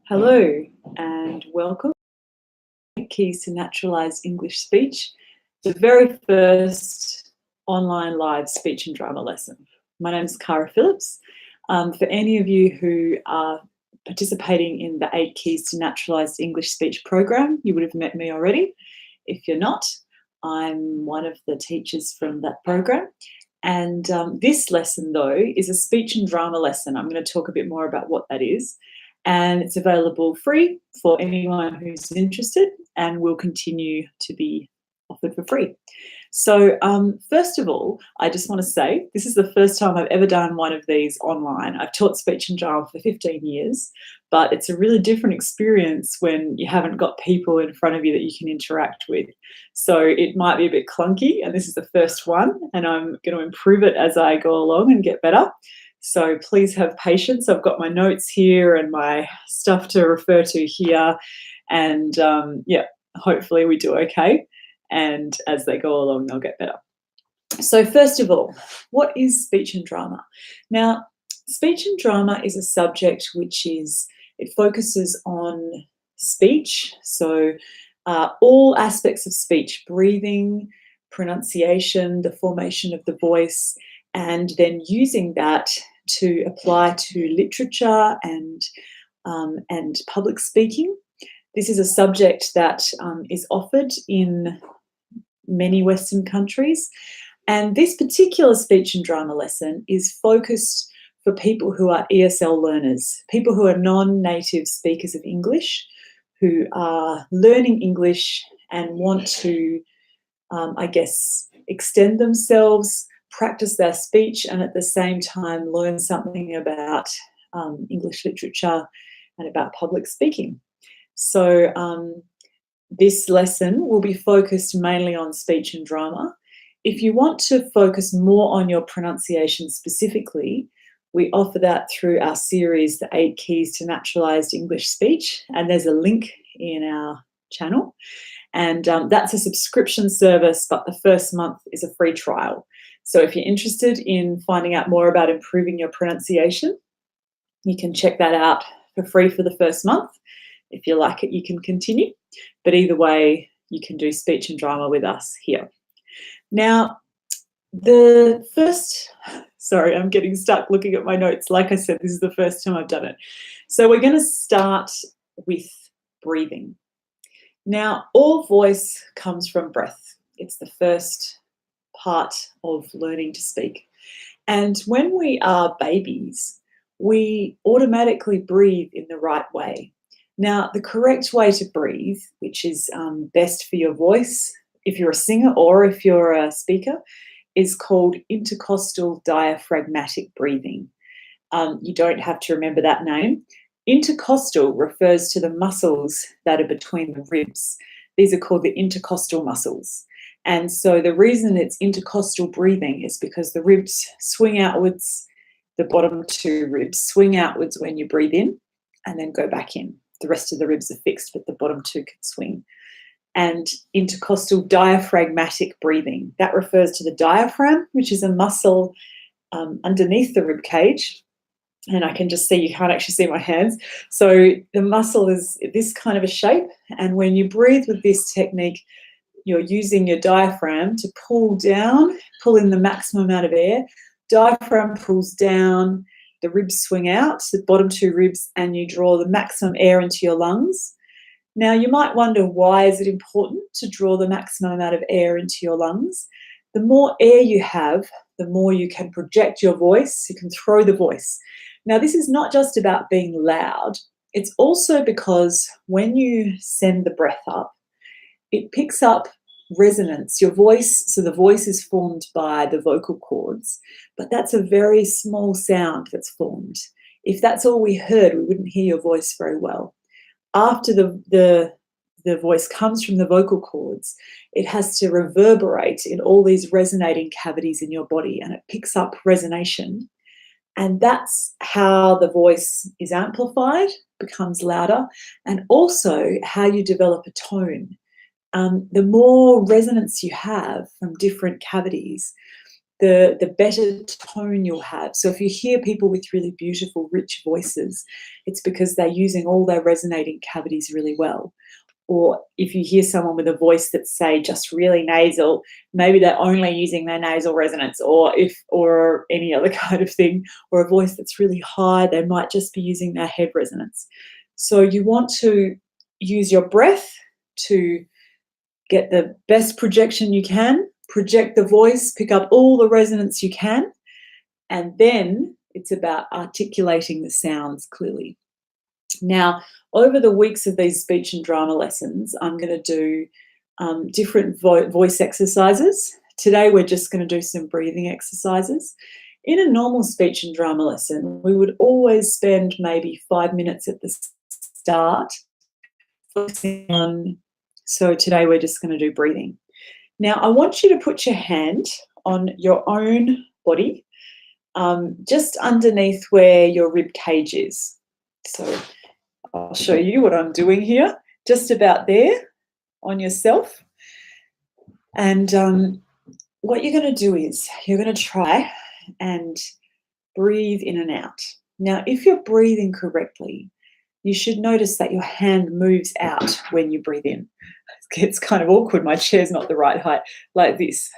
Hello and welcome to Keys to Naturalised English Speech, the very first online live speech and drama lesson. My name is Cara Phillips. For any of you who are participating in the 8 Keys to Naturalised English Speech program, you would have met me already. If you're not, I'm one of the teachers from that program. And this lesson, though, is a speech and drama lesson. I'm going to talk a bit more about what that is. And it's available free for anyone who's interested and will continue to be offered for free. So first of all, I just want to say this is the first time I've ever done one of these online. I've taught speech and drama for 15 years, but it's a really different experience when you haven't got people in front of you that you can interact with. So it might be a bit clunky, and this is the first one, and I'm going to improve it as I go along and get better. So please have patience. I've got my notes here and my stuff to refer to here. And yeah, hopefully we do okay. And as they go along, they'll get better. So first of all, what is speech and drama? Now, speech and drama is a subject it focuses on speech. So all aspects of speech, breathing, pronunciation, the formation of the voice, and then using that to apply to literature and public speaking. This is a subject that is offered in many Western countries. And this particular speech and drama lesson is focused for people who are ESL learners, people who are non-native speakers of English, who are learning English and want to, extend themselves, practice their speech, and at the same time learn something about English literature and about public speaking. So this lesson will be focused mainly on speech and drama. If you want to focus more on your pronunciation specifically, we offer that through our series, The 8 Keys to Naturalised English Speech, and there's a link in our channel. And that's a subscription service, but the first month is a free trial. So if you're interested in finding out more about improving your pronunciation, you can check that out for free for the first month. If you like it, you can continue. But either way, you can do speech and drama with us here. Now, sorry, I'm getting stuck looking at my notes. Like I said, this is the first time I've done it. So we're going to start with breathing. Now, all voice comes from breath. It's the first part of learning to speak. And when we are babies, we automatically breathe in the right way. Now, the correct way to breathe, which is best for your voice, if you're a singer or if you're a speaker, is called intercostal diaphragmatic breathing. You don't have to remember that name. Intercostal refers to the muscles that are between the ribs. These are called the intercostal muscles. And so the reason it's intercostal breathing is because the ribs swing outwards, the bottom 2 ribs swing outwards when you breathe in and then go back in. The rest of the ribs are fixed, but the bottom 2 can swing. And intercostal diaphragmatic breathing, that refers to the diaphragm, which is a muscle underneath the rib cage. And I can just see, you can't actually see my hands. So the muscle is this kind of a shape. And when you breathe with this technique, you're using your diaphragm to pull in the maximum amount of air. Diaphragm pulls down, the ribs swing out, the bottom 2 ribs, and you draw the maximum air into your lungs. Now, you might wonder, why is it important to draw the maximum amount of air into your lungs? The more air you have, the more you can project your voice, you can throw the voice. Now, this is not just about being loud. It's also because when you send the breath up, it picks up resonance. Your voice, so the voice is formed by the vocal cords, but that's a very small sound that's formed. If that's all we heard, we wouldn't hear your voice very well. After the voice comes from the vocal cords, it has to reverberate in all these resonating cavities in your body, and it picks up resonation. And that's how the voice is amplified, becomes louder, and also how you develop a tone. The more resonance you have from different cavities, the better tone you'll have. So if you hear people with really beautiful, rich voices, it's because they're using all their resonating cavities really well. Or if you hear someone with a voice that's, say, just really nasal, maybe they're only using their nasal resonance, or any other kind of thing, or a voice that's really high, they might just be using their head resonance. So you want to use your breath to get the best projection you can, project the voice, pick up all the resonance you can, and then it's about articulating the sounds clearly. Now, over the weeks of these speech and drama lessons, I'm going to do different voice exercises. Today, we're just going to do some breathing exercises. In a normal speech and drama lesson, we would always spend maybe 5 minutes at the start focusing on. So today, we're just going to do breathing. Now, I want you to put your hand on your own body, just underneath where your rib cage is. So I'll show you what I'm doing here, just about there on yourself. And what you're going to do is you're going to try and breathe in and out. Now, if you're breathing correctly, you should notice that your hand moves out when you breathe in. It's kind of awkward. My chair's not the right height, like this.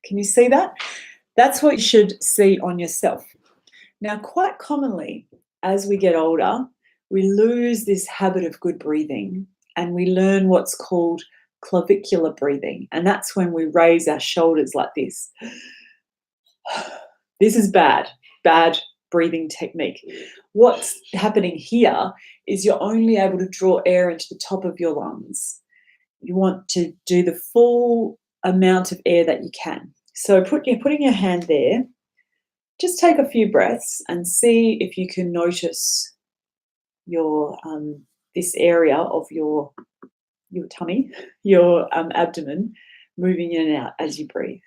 Can you see that? That's what you should see on yourself. Now, quite commonly, as we get older, we lose this habit of good breathing and we learn what's called clavicular breathing. And that's when we raise our shoulders like this. This is bad breathing technique. What's happening here is you're only able to draw air into the top of your lungs. You want to do the full amount of air that you can. So putting your hand there, just take a few breaths and see if you can notice your this area of your tummy, your abdomen, moving in and out as you breathe.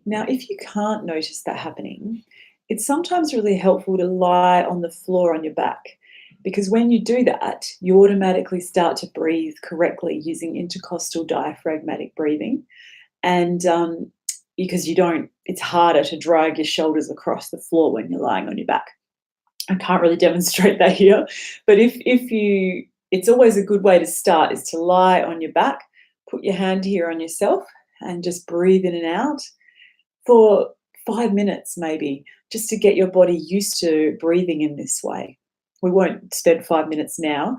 Now, if you can't notice that happening, it's sometimes really helpful to lie on the floor on your back, because when you do that, you automatically start to breathe correctly using intercostal diaphragmatic breathing. And because it's harder to drag your shoulders across the floor when you're lying on your back. I can't really demonstrate that here, but it's always a good way to start is to lie on your back, put your hand here on yourself and just breathe in and out for 5 minutes maybe, just to get your body used to breathing in this way. We won't spend 5 minutes now,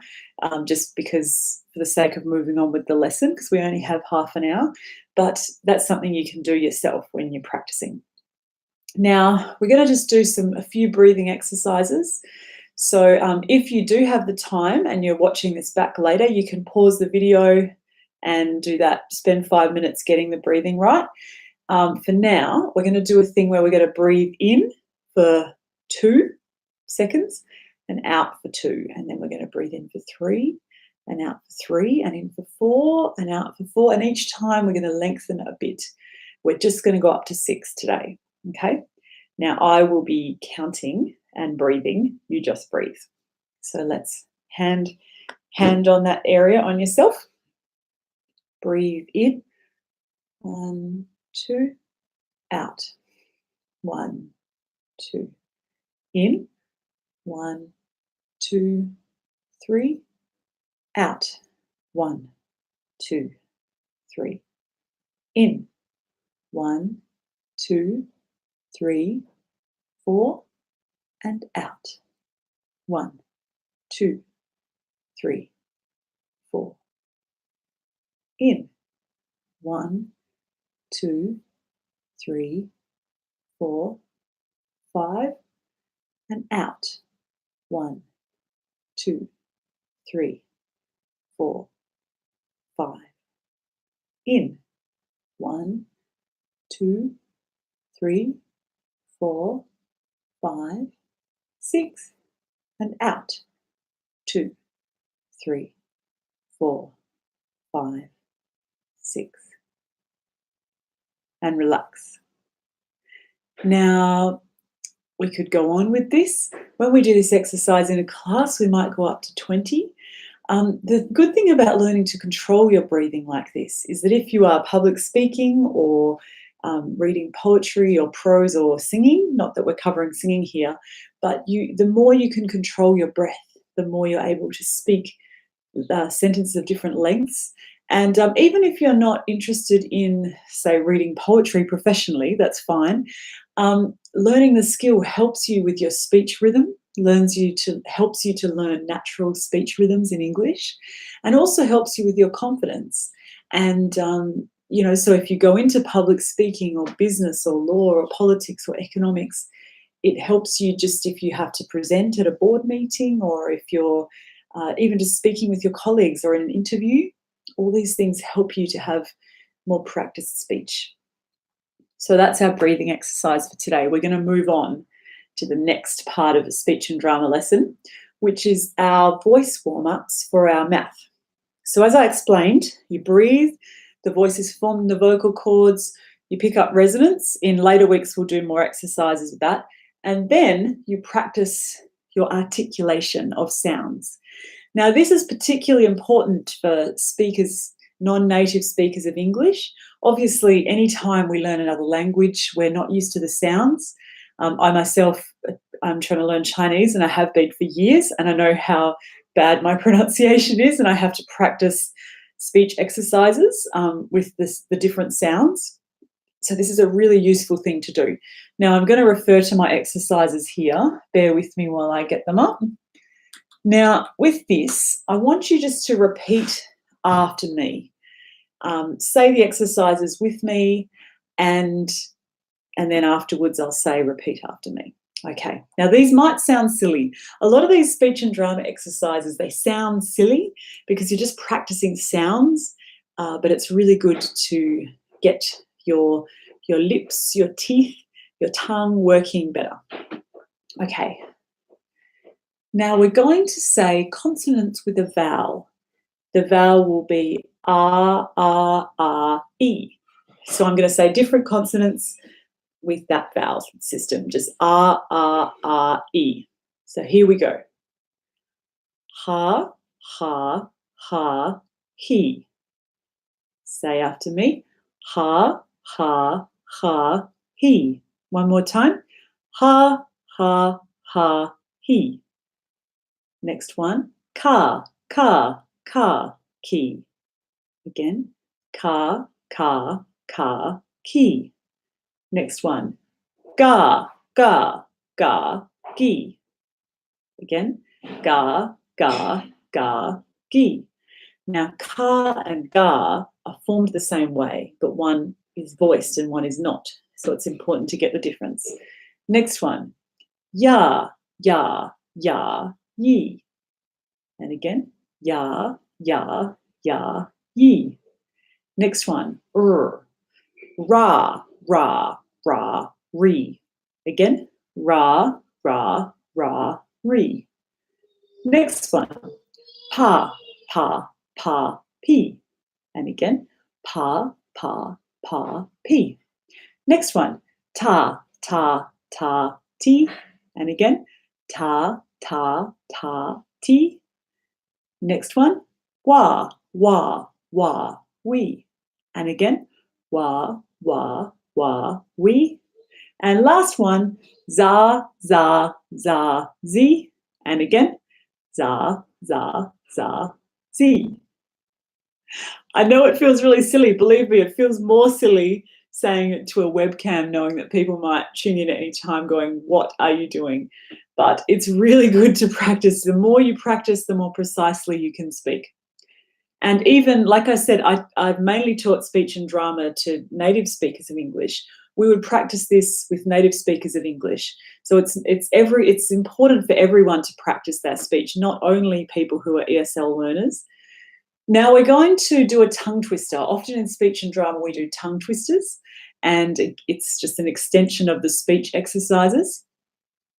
just because for the sake of moving on with the lesson, because we only have half an hour, but that's something you can do yourself when you're practicing. Now, we're going to just do a few breathing exercises. So if you do have the time and you're watching this back later, you can pause the video and do that, spend 5 minutes getting the breathing right. For now, we're going to do a thing where we're going to breathe in for 2 seconds and out for 2. And then we're going to breathe in for 3 and out for 3 and in for 4 and out for 4. And each time we're going to lengthen a bit. We're just going to go up to 6 today. Okay. Now I will be counting and breathing. You just breathe. So let's hand on that area on yourself. Breathe in. 1, 2, out. 1, 2, in. 1, 2, 3, out. 1, 2, 3, in. 1, 2, 3, 4, and out. 1, 2, 3, 4. In. 1, 2, 3, 4, 5, and out. 1, 2, 3, 4, 5. In. 1, 2, 3, 4, 5, 6, and out. 2, 3, 4, 5, 6. And relax. Now, we could go on with this. When we do this exercise in a class, we might go up to 20. The good thing about learning to control your breathing like this is that if you are public speaking or reading poetry or prose or singing, not that we're covering singing here, but the more you can control your breath, the more you're able to speak sentences of different lengths. And even if you're not interested in, say, reading poetry professionally, that's fine. Learning the skill helps you with your speech rhythm, helps you to learn natural speech rhythms in English, and also helps you with your confidence. And so if you go into public speaking or business or law or politics or economics, it helps you just if you have to present at a board meeting or if you're even just speaking with your colleagues or in an interview. All these things help you to have more practiced speech. So that's our breathing exercise for today. We're going to move on to the next part of a speech and drama lesson, which is our voice warm-ups for our mouth. So as I explained, you breathe, the voice is formed in the vocal cords, you pick up resonance. In later weeks, we'll do more exercises with that. And then you practice your articulation of sounds. Now, this is particularly important for speakers, non-native speakers of English. Obviously, anytime we learn another language, we're not used to the sounds. I myself, I'm trying to learn Chinese, and I have been for years, and I know how bad my pronunciation is, and I have to practice speech exercises with the different sounds. So this is a really useful thing to do. Now, I'm going to refer to my exercises here. Bear with me while I get them up. Now, with this, I want you just to repeat after me. Say the exercises with me, and then afterwards I'll say repeat after me. Okay, now these might sound silly. A lot of these speech and drama exercises, they sound silly because you're just practicing sounds, but it's really good to get your lips, your teeth, your tongue working better. Okay. Now we're going to say consonants with a vowel. The vowel will be R, E. So I'm going to say different consonants with that vowel system, just R, E. So here we go. Ha, he. Say after me. Ha, he. One more time. Ha, he. Next one. Ka, ki. Again. Ka, ki. Next one. Ga, gi. Again. Ga, gi. Now, ka and ga are formed the same way, but one is voiced and one is not. So it's important to get the difference. Next one. Ya, ye. And again. Ya, ye. Next one. Ra, ri. Again. Ra, ri. Next one. Pa, pi. And again. Pa, pi. Next one. Ta, ti. And again. Ta, ti. Next one. Wa, we. And again. Wa, we. And last one. Za, zi. And again. Za, zi. I know it feels really silly. Believe me, it feels more silly saying it to a webcam, knowing that people might tune in at any time going, what are you doing? But it's really good to practice. The more you practice, the more precisely you can speak. And even, like I said, I've mainly taught speech and drama to native speakers of English. We would practice this with native speakers of English. So it's important for everyone to practice their speech, not only people who are ESL learners. Now we're going to do a tongue twister. Often in speech and drama we do tongue twisters, and it's just an extension of the speech exercises.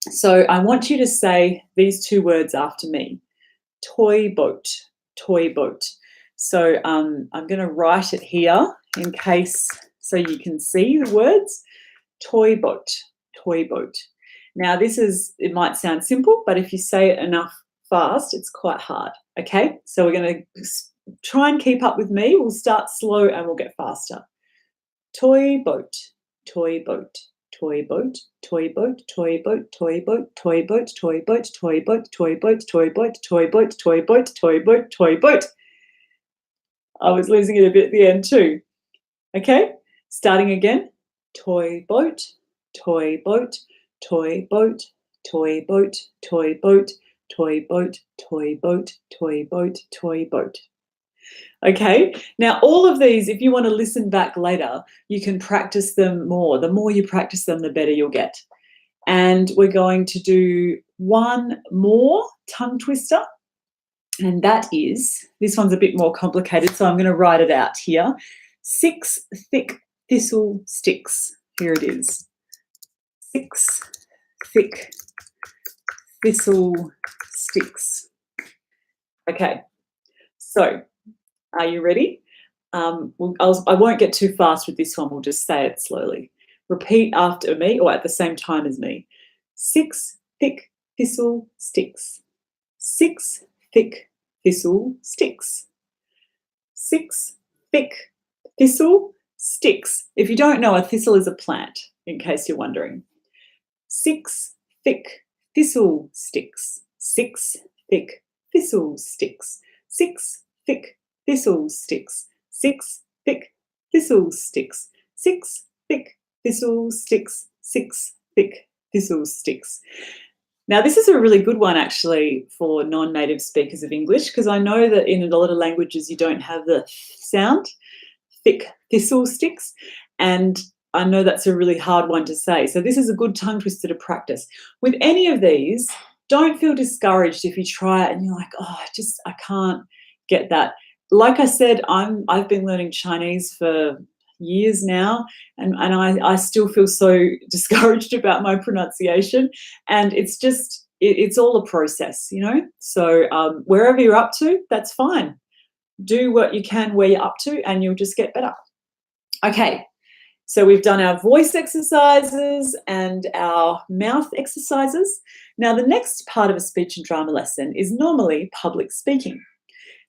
So I want you to say these two words after me. toy boat, toy boat. So I'm going to write it here in case so you can see the words. Toy boat, toy boat. Now it might sound simple, but if you say it enough fast, it's quite hard. Okay, so we're going to try and keep up with me. We'll start slow and we'll get faster. Toy boat, toy boat, toy boat, toy boat, toy boat, toy boat, toy boat, toy boat, toy boat, toy boat, toy boat, toy boat, toy boat, toy boat, toy boat. I was losing it a bit at the end too. Okay, starting again. Toy boat, toy boat, toy boat, toy boat, toy boat, toy boat, toy boat, toy boat, toy boat. Okay, now all of these, if you want to listen back later, you can practice them more. The more you practice them, the better you'll get. And we're going to do one more tongue twister. And that is, this one's a bit more complicated, so I'm going to write it out here. 6 thick thistle sticks. Here it is. 6 thick thistle sticks. Okay, so are you ready? I won't get too fast with this one. We'll just say it slowly. Repeat after me or at the same time as me. 6 thick thistle sticks. 6 thick thistle sticks. 6 thick thistle sticks. If you don't know, a thistle is a plant, in case you're wondering. 6 thick thistle sticks. 6 thick thistle sticks. 6 thick thistle sticks. 6 thick thistle sticks. 6 thick thistle sticks. 6 thick thistle sticks. Now, this is a really good one, actually, for non-native speakers of English, because I know that in a lot of languages you don't have the sound, thick thistle sticks, and I know that's a really hard one to say. So this is a good tongue twister to practice. With any of these, don't feel discouraged if you try it and you're like, oh, I can't get that. Like I said, I've been learning Chinese for years now, and I still feel so discouraged about my pronunciation, and it's all a process, you know. So wherever you're up to, that's fine. Do what you can where you're up to, and you'll just get better. Okay, so we've done our voice exercises and our mouth exercises. Now the next part of a speech and drama lesson is normally public speaking.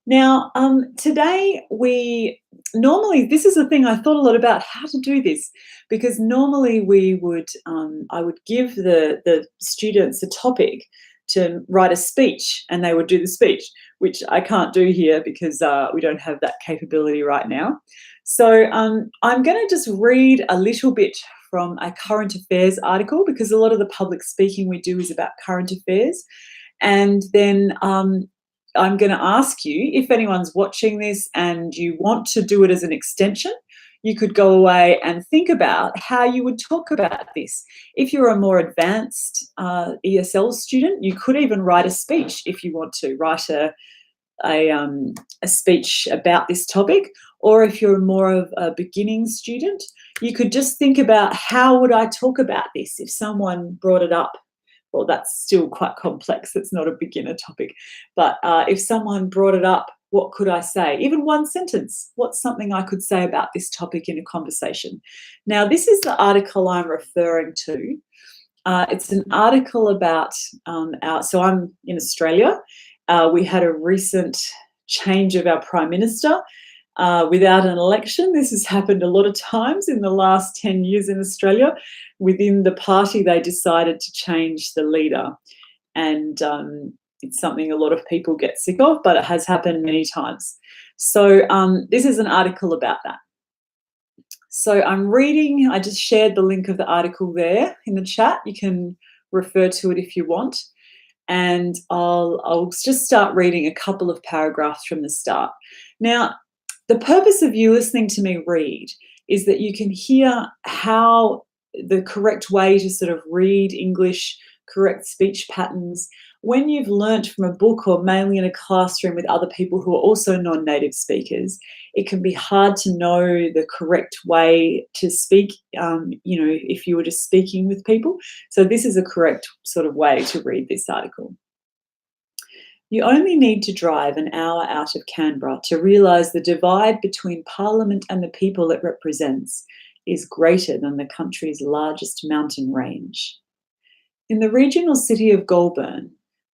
Now, today this is the thing, I thought a lot about how to do this, because normally I would give the students a topic to write a speech and they would do the speech, which I can't do here because we don't have that capability right now. So I'm going to just read a little bit from a current affairs article, because a lot of the public speaking we do is about current affairs. And then I'm going to ask you, if anyone's watching this and you want to do it as an extension, you could go away and think about how you would talk about this. If you're a more advanced ESL student, you could even write a speech if you want to write a speech about this topic. Or if you're more of a beginning student, you could just think about, how would I talk about this if someone brought it up? Well, that's still quite complex. It's not a beginner topic. But if someone brought it up, what could I say? Even one sentence. What's something I could say about this topic in a conversation? Now, this is the article I'm referring to. It's an article about so I'm in Australia. We had a recent change of our Prime Minister without an election. This has happened a lot of times in the last 10 years in Australia. Within the party, they decided to change the leader, and it's something a lot of people get sick of, but it has happened many times. So this is an article about that. So I'm reading, I just shared the link of the article there in the chat. You can refer to it if you want. And I'll just start reading a couple of paragraphs from the start. Now, the purpose of you listening to me read is that you can hear how the correct way to sort of read English, correct speech patterns. When you've learnt from a book or mainly in a classroom with other people who are also non-native speakers, it can be hard to know the correct way to speak, if you were just speaking with people. So this is a correct sort of way to read this article. You only need to drive an hour out of Canberra to realise the divide between Parliament and the people it represents is greater than the country's largest mountain range. In the regional city of Goulburn,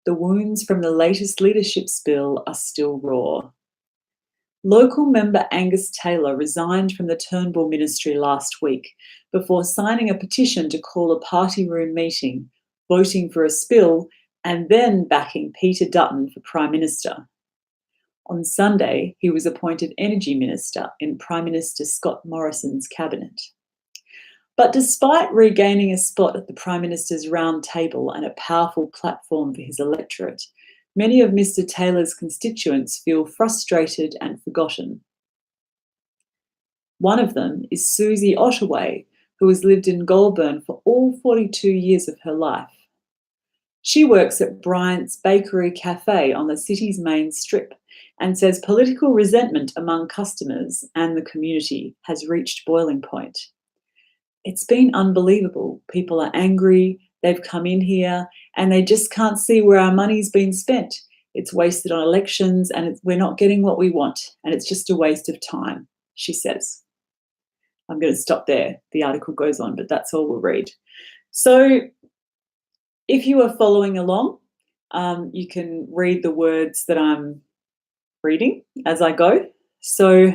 the wounds from the latest leadership spill are still raw. Local member Angus Taylor resigned from the Turnbull ministry last week before signing a petition to call a party room meeting, voting for a spill, and then backing Peter Dutton for Prime Minister. On Sunday, he was appointed Energy Minister in Prime Minister Scott Morrison's cabinet. But despite regaining a spot at the Prime Minister's round table and a powerful platform for his electorate, many of Mr. Taylor's constituents feel frustrated and forgotten. One of them is Susie Ottaway, who has lived in Goulburn for all 42 years of her life. She works at Bryant's Bakery Cafe on the city's main strip and says political resentment among customers and the community has reached boiling point. It's been unbelievable. People are angry, they've come in here, and they just can't see where our money's been spent. It's wasted on elections and we're not getting what we want, and it's just a waste of time, she says. I'm going to stop there. The article goes on, but that's all we'll read. So if you are following along, you can read the words that I'm reading as I go. So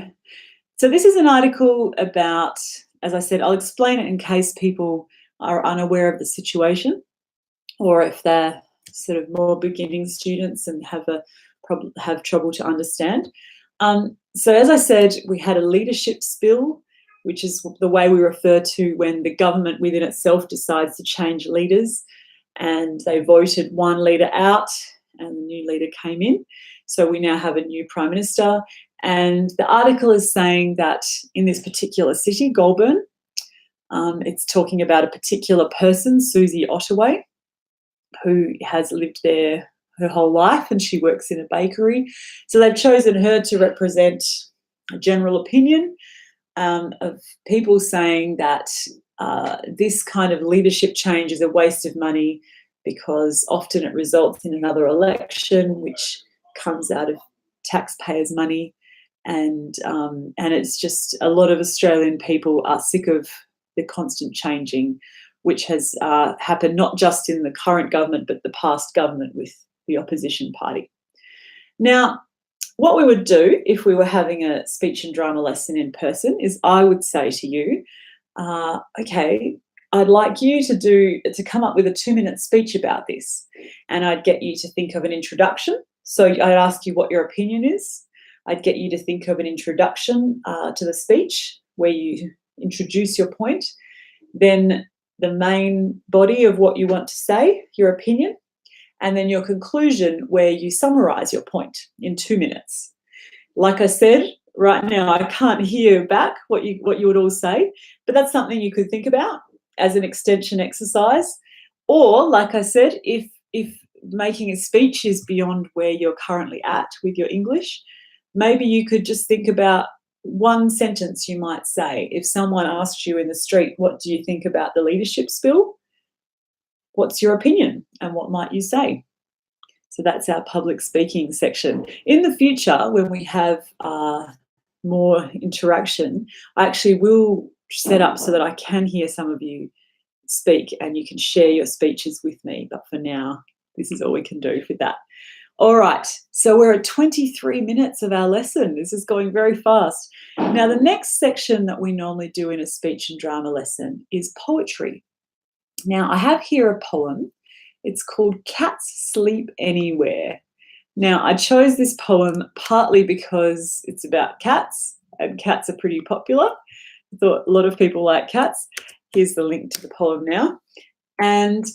this is an article about, as I said, I'll explain it in case people are unaware of the situation, or if they're sort of more beginning students and have trouble to understand. So as I said, we had a leadership spill, which is the way we refer to when the government within itself decides to change leaders, and they voted one leader out and the new leader came in. So we now have a new Prime Minister, and the article is saying that in this particular city, Goulburn, it's talking about a particular person, Susie Ottaway, who has lived there her whole life and she works in a bakery. So they've chosen her to represent a general opinion of people saying that this kind of leadership change is a waste of money because often it results in another election, which comes out of taxpayers' money. And it's just a lot of Australian people are sick of the constant changing, which has happened not just in the current government, but the past government with the opposition party. Now, what we would do if we were having a speech and drama lesson in person is I would say to you, okay, I'd like you to come up with a 2-minute speech about this. And I'd get you to think of an introduction. So I'd ask you what your opinion is. I'd get you to think of an introduction to the speech where you introduce your point. Then the main body of what you want to say, your opinion, and then your conclusion where you summarise your point in 2 minutes. Like I said, right now I can't hear back what you would all say, but that's something you could think about as an extension exercise. Or, like I said, if making a speech is beyond where you're currently at with your English, maybe you could just think about one sentence you might say. If someone asked you in the street, what do you think about the leadership spill? What's your opinion and what might you say? So that's our public speaking section. In the future, when we have more interaction, I actually will set up so that I can hear some of you speak and you can share your speeches with me. But for now, this is all we can do for that. All right, so we're at 23 minutes of our lesson. This is going very fast. Now, the next section that we normally do in a speech and drama lesson is poetry. Now, I have here a poem. It's called Cats Sleep Anywhere. Now, I chose this poem partly because it's about cats, and cats are pretty popular. I thought a lot of people like cats. Here's the link to the poem now. And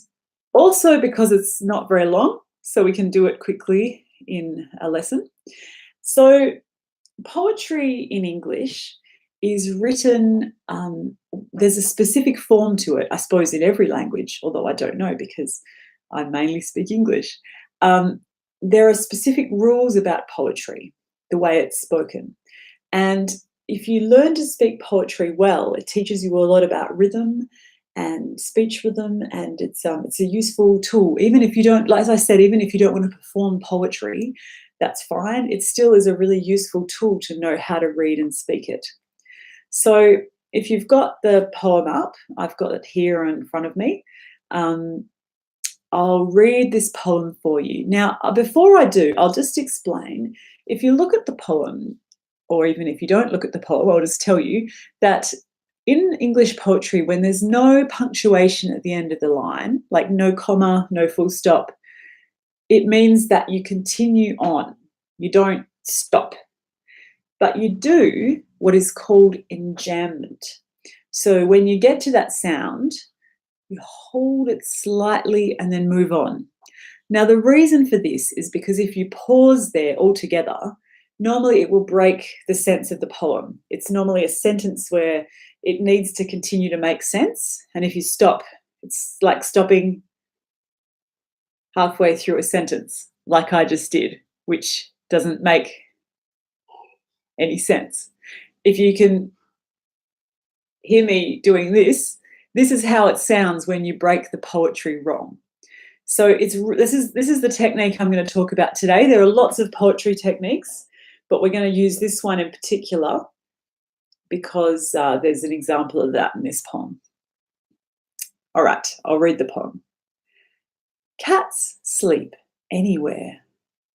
also because it's not very long, so we can do it quickly in a lesson. So poetry in English is written, there's a specific form to it, I suppose in every language, although I don't know because I mainly speak English. There are specific rules about poetry, the way it's spoken. And if you learn to speak poetry well, it teaches you a lot about rhythm and speech rhythm, and it's a useful tool. Even if you don't, like as I said, even if you don't want to perform poetry, that's fine. It still is a really useful tool to know how to read and speak it. So if you've got the poem up, I've got it here in front of me. I'll read this poem for you. Now, before I do, I'll just explain. If you look at the poem, or even if you don't look at the poem, I'll just tell you that in English poetry, when there's no punctuation at the end of the line, like no comma, no full stop, it means that you continue on. You don't stop. But you do what is called enjambment. So when you get to that sound, you hold it slightly and then move on. Now, the reason for this is because if you pause there altogether, normally it will break the sense of the poem. It's normally a sentence where it needs to continue to make sense. And if you stop, it's like stopping halfway through a sentence, like I just did, which doesn't make any sense. If you can hear me doing this, this is how it sounds when you break the poetry wrong. So this is the technique I'm going to talk about today. There are lots of poetry techniques, but we're going to use this one in particular because there's an example of that in this poem. All right, I'll read the poem. Cats sleep anywhere,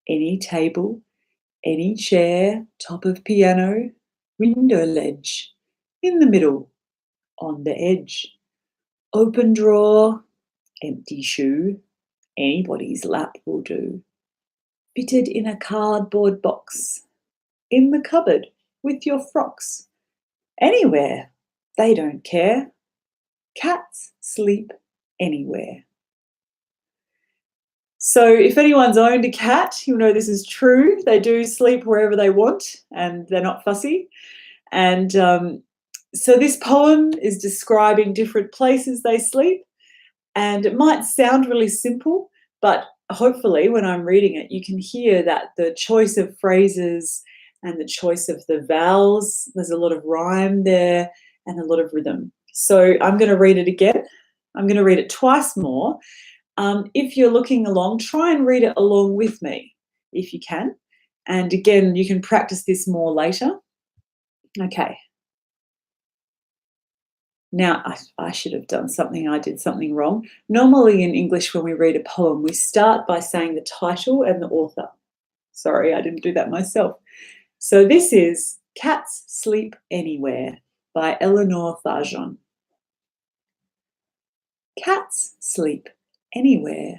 any table, any chair, top of piano, window ledge, in the middle, on the edge, open drawer, empty shoe, anybody's lap will do, fitted in a cardboard box, in the cupboard with your frocks, anywhere, they don't care, cats sleep anywhere. So if anyone's owned a cat, you'll know this is true. They do sleep wherever they want and they're not fussy. And so this poem is describing different places they sleep. And it might sound really simple, but hopefully when I'm reading it, you can hear that the choice of phrases and the choice of the vowels, there's a lot of rhyme there and a lot of rhythm. So I'm going to read it again. I'm going to read it twice more. If you're looking along, try and read it along with me if you can. And again, you can practice this more later. Okay. Now, I should have done something. I did something wrong. Normally in English, when we read a poem, we start by saying the title and the author. Sorry, I didn't do that myself. So this is Cats Sleep Anywhere by Eleanor Farjeon. Cats sleep anywhere,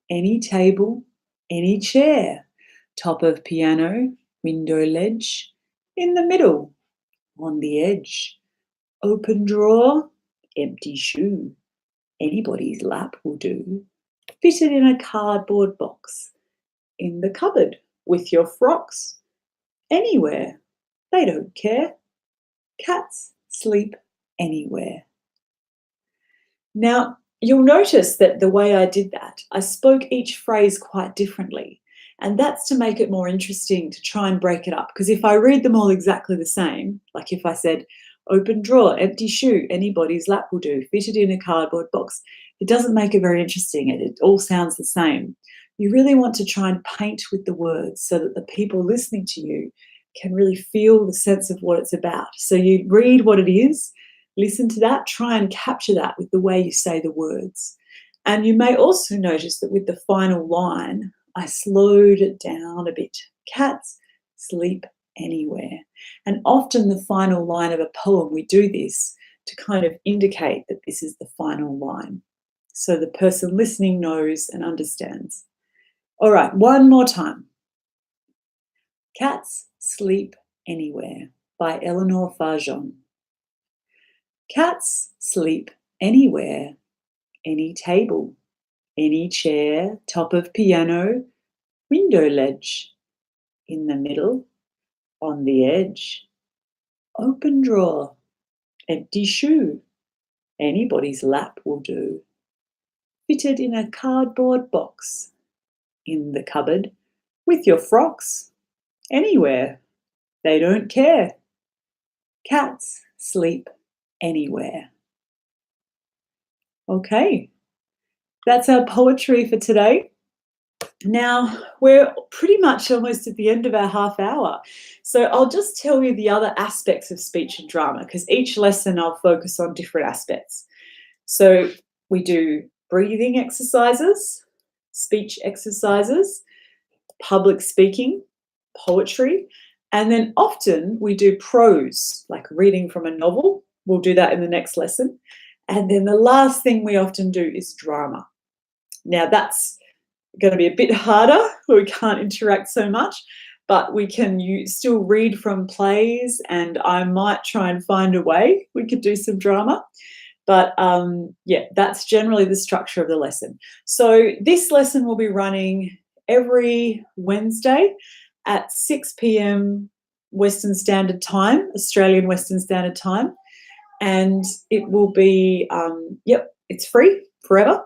any table, any chair, top of piano, window ledge, in the middle, on the edge, open drawer, empty shoe, anybody's lap will do, fitted in a cardboard box, in the cupboard with your frocks, anywhere, they don't care, cats sleep anywhere. Now, you'll notice that the way I did that, I spoke each phrase quite differently. And that's to make it more interesting to try and break it up. Because if I read them all exactly the same, like if I said, open drawer, empty shoe, anybody's lap will do, fitted in a cardboard box, it doesn't make it very interesting. It all sounds the same. You really want to try and paint with the words so that the people listening to you can really feel the sense of what it's about. So you read what it is, listen to that, try and capture that with the way you say the words. And you may also notice that with the final line, I slowed it down a bit. Cats sleep anywhere. And often the final line of a poem, we do this to kind of indicate that this is the final line. So the person listening knows and understands. All right, one more time. Cats sleep anywhere by Eleanor Farjeon. Cats sleep anywhere, any table, any chair, top of piano, window ledge, in the middle, on the edge, open drawer, empty shoe, anybody's lap will do, fitted in a cardboard box, in the cupboard, with your frocks, anywhere, they don't care. Cats sleep anywhere. Okay, that's our poetry for today. Now, we're pretty much almost at the end of our half hour. So I'll just tell you the other aspects of speech and drama, because each lesson I'll focus on different aspects. So we do breathing exercises, speech exercises, public speaking, poetry, and then often we do prose, like reading from a novel. We'll do that in the next lesson. And then the last thing we often do is drama. Now that's going to be a bit harder, where we can't interact so much, but we can still read from plays, and I might try and find a way we could do some drama. But yeah, that's generally the structure of the lesson. So this lesson will be running every Wednesday at 6 p.m. Western Standard Time, Australian Western Standard Time. And it will be, it's free forever,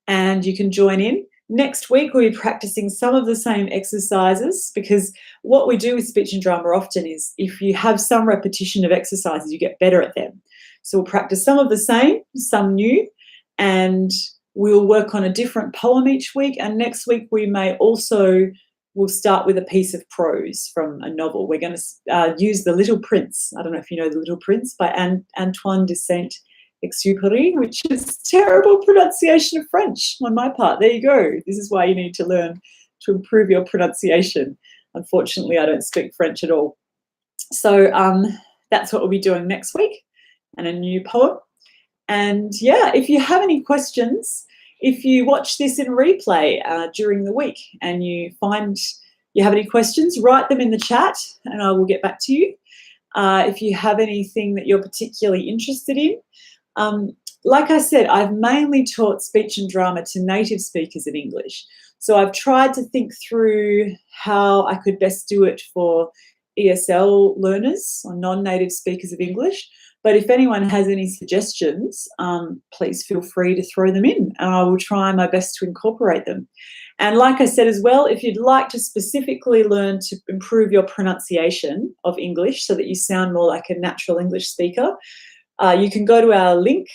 and you can join in. Next week, we'll be practicing some of the same exercises, because what we do with speech and drama often is if you have some repetition of exercises, you get better at them. So we'll practice some of the same, some new, and we'll work on a different poem each week. And next week, we'll start with a piece of prose from a novel. We're going to use The Little Prince. I don't know if you know The Little Prince by Antoine de Saint-Exupéry, which is terrible pronunciation of French on my part. There you go. This is why you need to learn to improve your pronunciation. Unfortunately, I don't speak French at all. So that's what we'll be doing next week, and a new poem. And yeah, if you have any questions, if you watch this in replay during the week and you find you have any questions, write them in the chat and I will get back to you. If you have anything that you're particularly interested in. Like I said, I've mainly taught speech and drama to native speakers of English. So I've tried to think through how I could best do it for ESL learners or non-native speakers of English. But if anyone has any suggestions, please feel free to throw them in, and I will try my best to incorporate them. And like I said as well, if you'd like to specifically learn to improve your pronunciation of English so that you sound more like a natural English speaker, you can go to our link,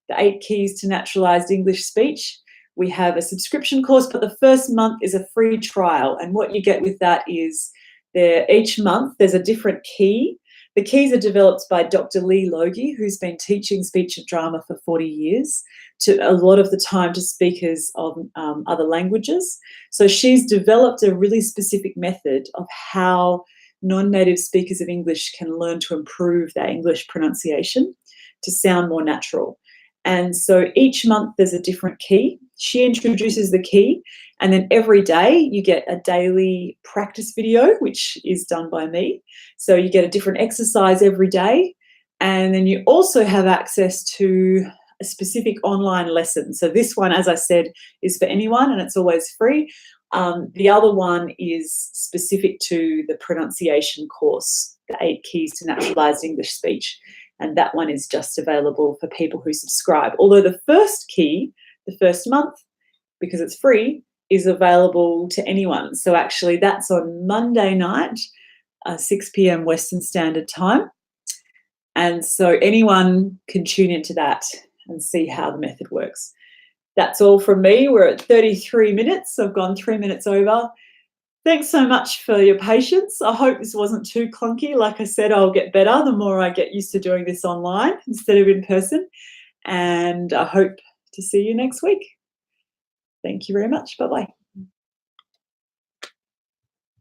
the 8 Keys to Naturalised English Speech. We have a subscription course, but the first month is a free trial. And what you get with that is each month there's a different key. The keys are developed by Dr. Lee Logie, who's been teaching speech and drama for 40 years, to a lot of the time to speakers of other languages. So she's developed a really specific method of how non-native speakers of English can learn to improve their English pronunciation to sound more natural. And so each month there's a different key. She introduces the key, and then every day you get a daily practice video, which is done by me. So you get a different exercise every day, and then you also have access to a specific online lesson. So this one, as I said, is for anyone and it's always free. The other one is specific to the pronunciation course, the 8 Keys to Naturalised English Speech. And that one is just available for people who subscribe. Although the first key, the first month, because it's free, is available to anyone. So actually that's on Monday night, 6 p.m. Western Standard Time. And so anyone can tune into that and see how the method works. That's all from me. We're at 33 minutes. I've gone 3 minutes over. Thanks so much for your patience. I hope this wasn't too clunky. Like I said, I'll get better the more I get used to doing this online instead of in person. And I hope to see you next week. Thank you very much. Bye-bye.